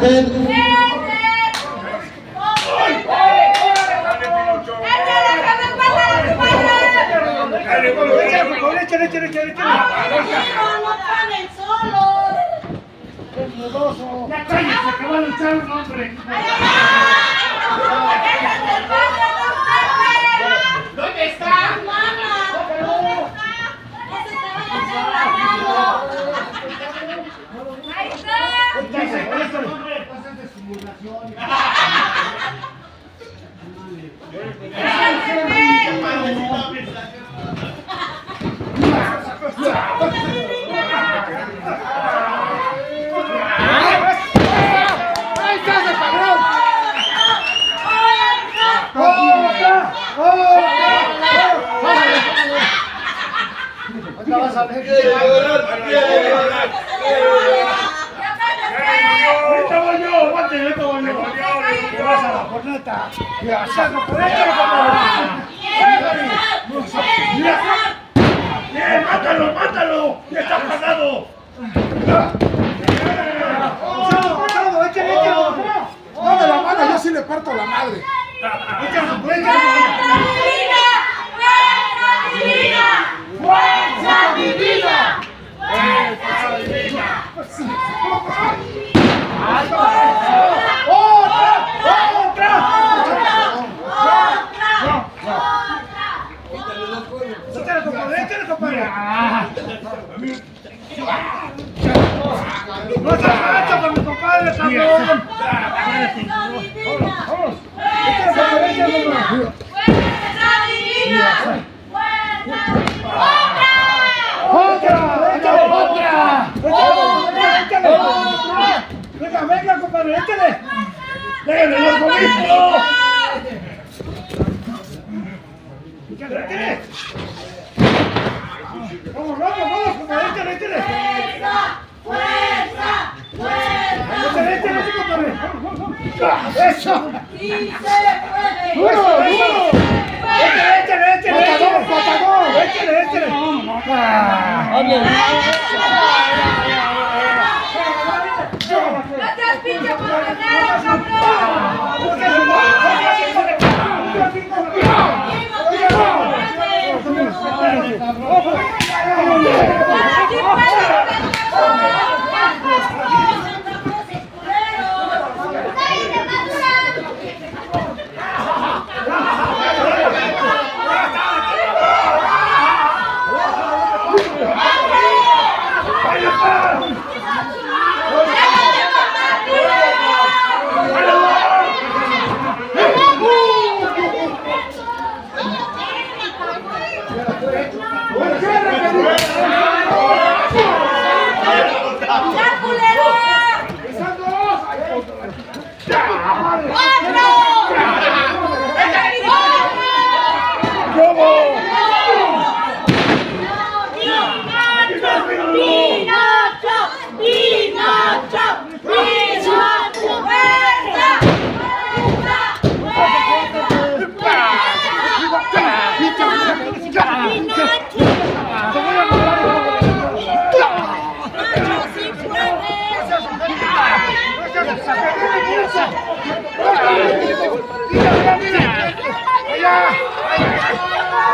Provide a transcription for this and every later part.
usted. Ya cállese, que va a luchar un hombre. ¿Dónde está? Vas a ver. Ahorita voy yo, aguante, ahorita voy yo. ¿Qué vas a la corneta? Ya, saco por esto, ¡bien, mátalo, mátalo! ¡Ya está pasado! ¡Échale, échale! No de la mano, yo sí le parto la madre. ¡Fuerza divina! ¡Fuerza divina! ¡Otra! ¡Échale, compadre! ¡Échale, compadre! ¡No se agacha con mi compadre, cabrón! ¡Vamos! ¡Échale, compadre! ¡Échale, compadre! ¡Venga, compadre! ¡Échale! ¡Déjale los gomitos! ¡Échale! ¡Vamos, compadre! ¡Échale! ¡Fuerza! ¡Échale, compadre! ¡Eso! ¡Sí se puede! ¡Duro! ¡Échale! ¡Patadón! ¡Échale! ¡No te pinche por ganar, cabrón!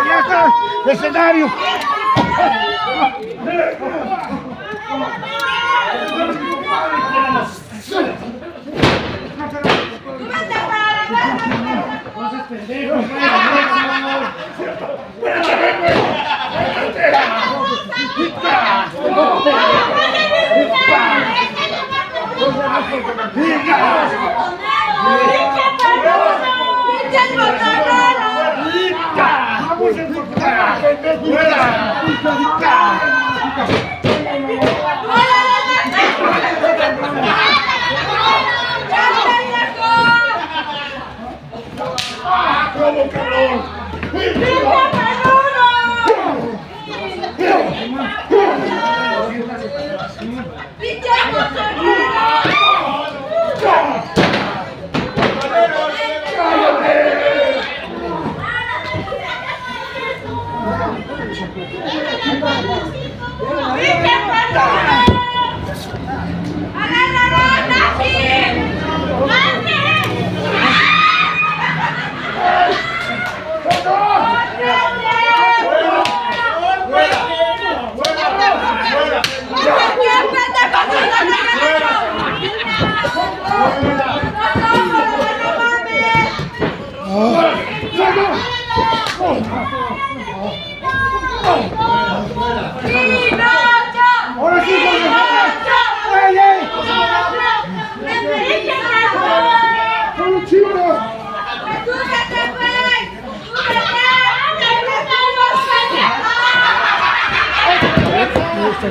¡Ya está! ¡Escenario! ¡Vamos, cabrón! ¡Agárralo!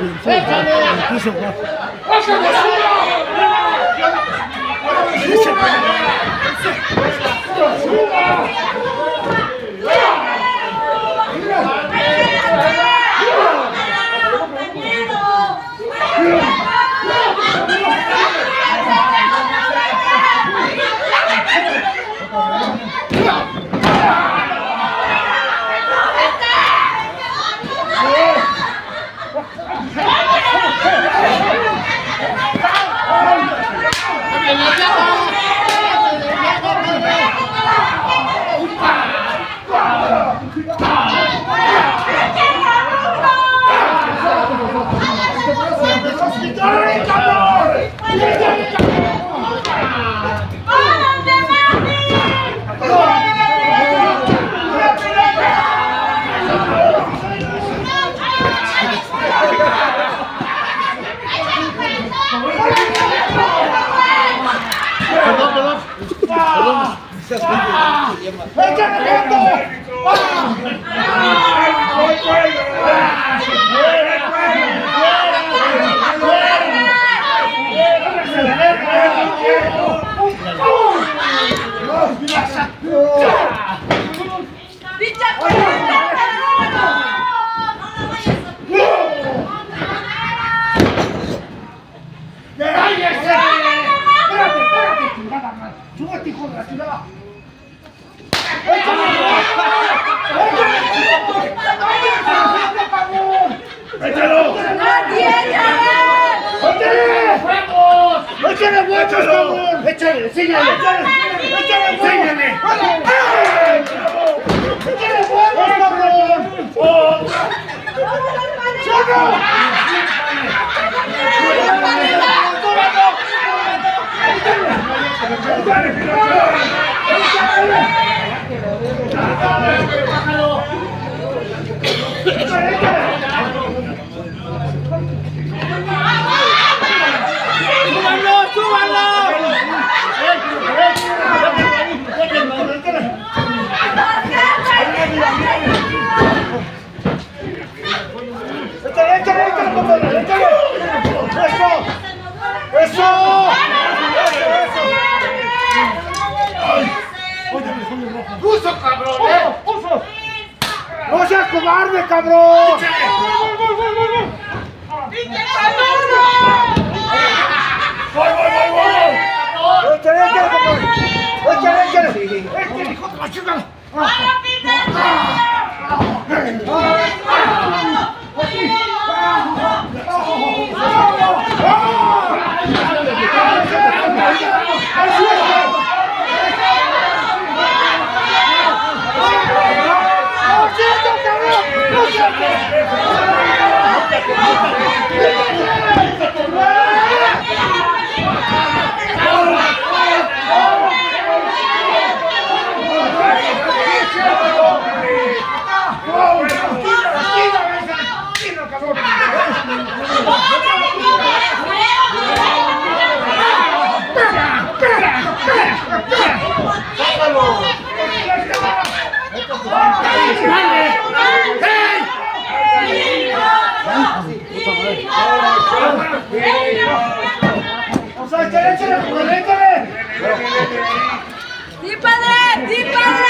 el piso, güey. ¡No seas cobarde, cabrón! ¡Sí, padre! ¡Sí, padre!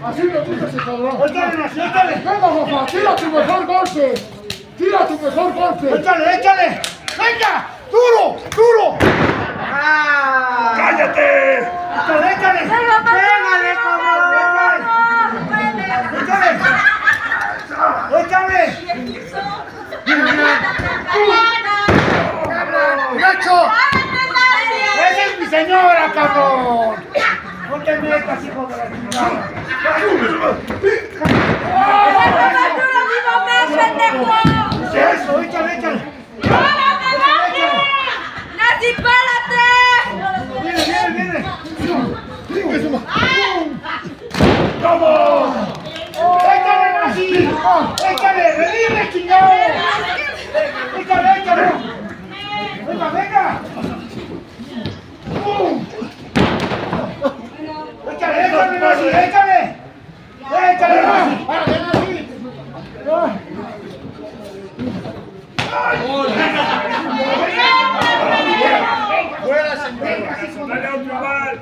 Así me gusta ese cabrón. Échale. Venga, papá, tira tu mejor golpe. Tira tu mejor golpe. Échale. Venga, duro. ¡Cállate! Échale. Pégale, cabrón. Échale. ¡Pinocho! ¡Esa es mi señora, cabrón! No te metas, hijo de la chingada. ¿Qué es eso? Échale. ¡Nancy, párate! Viene. ¡Vamos! ¡Échale, Nancy! ¡Échale! ¡Revive, chingado! ¡Échale! ¡Venga! ¡Échale, Nancy! ¡Échale, Nancy! ¡Fuera, señor! ¡Dale a otro Baal!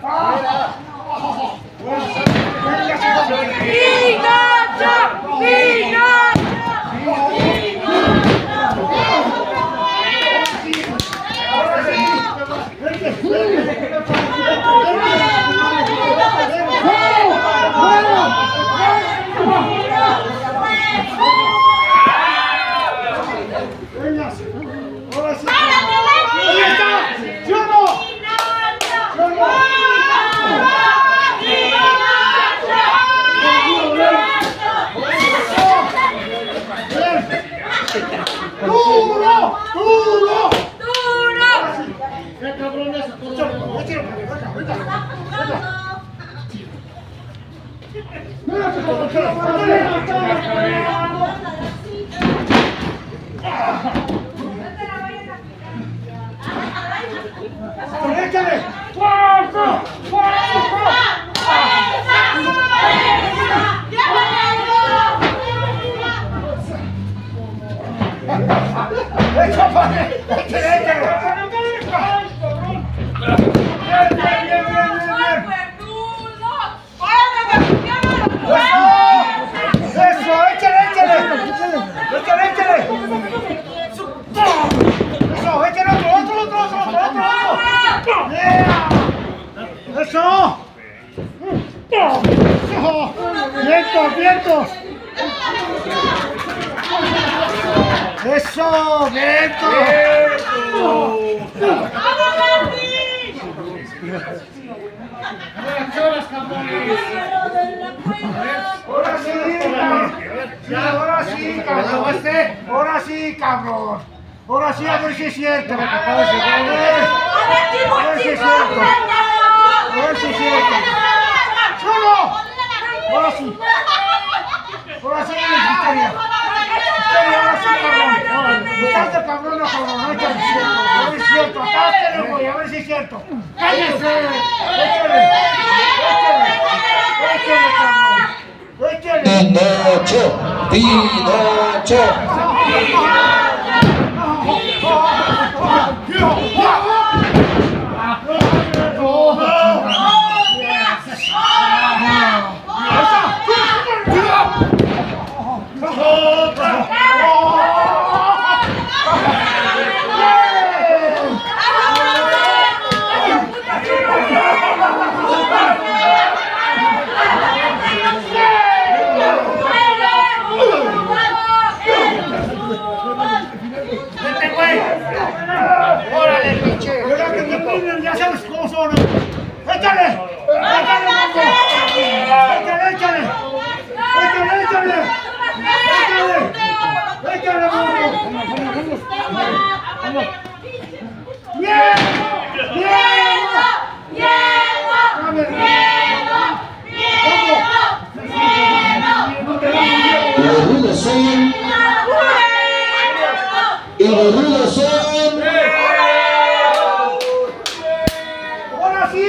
¡Vientos! ¡Eso! ¡Vientos! Ahora sí, cabrón. Ahora sí, a ver si es cierto lo que acaba de decir. A ver si es cierto. A ver si es cierto. ¡Solo! Ahora sí. Ahora sí, Histeria. Ahora sí, cabrón. Buscando cabrón, no cabrón. A ver si es cierto. Acá te lo voy, a ver si es cierto. ¡Cállese! ¡Échale, cabrón! ¡Échale! Pinocho. Ya sabes cómo son. ¡Échale! Y los rudos son. ¡Ahora sí!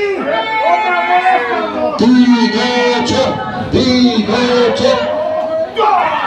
¡Toma!